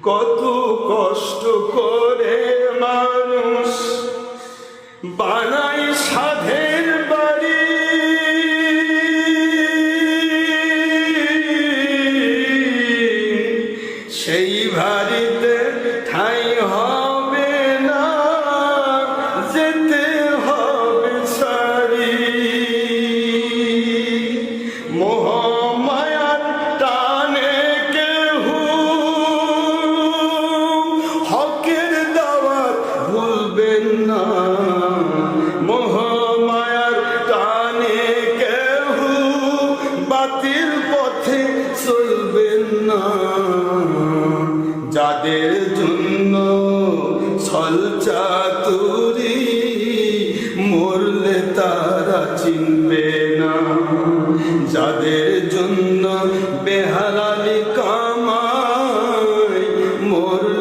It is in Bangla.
কত কষ্ট করে মানুষ বানাই সাধের বাড়ি, সেই বাড়িতে ঠাঁই হবে না, যেতে হবে সারি। মোহমায়ার টানে কেহু হকের দাওয়াত ভুলবেন না, মোহমায়ার টানে কেহু বাতিল পথে চলবেন না। যাদের জন্য ছল চাতুরি মরলে তারা চিনবে না, যাদের জন্য বেহালালি কামাই মরলে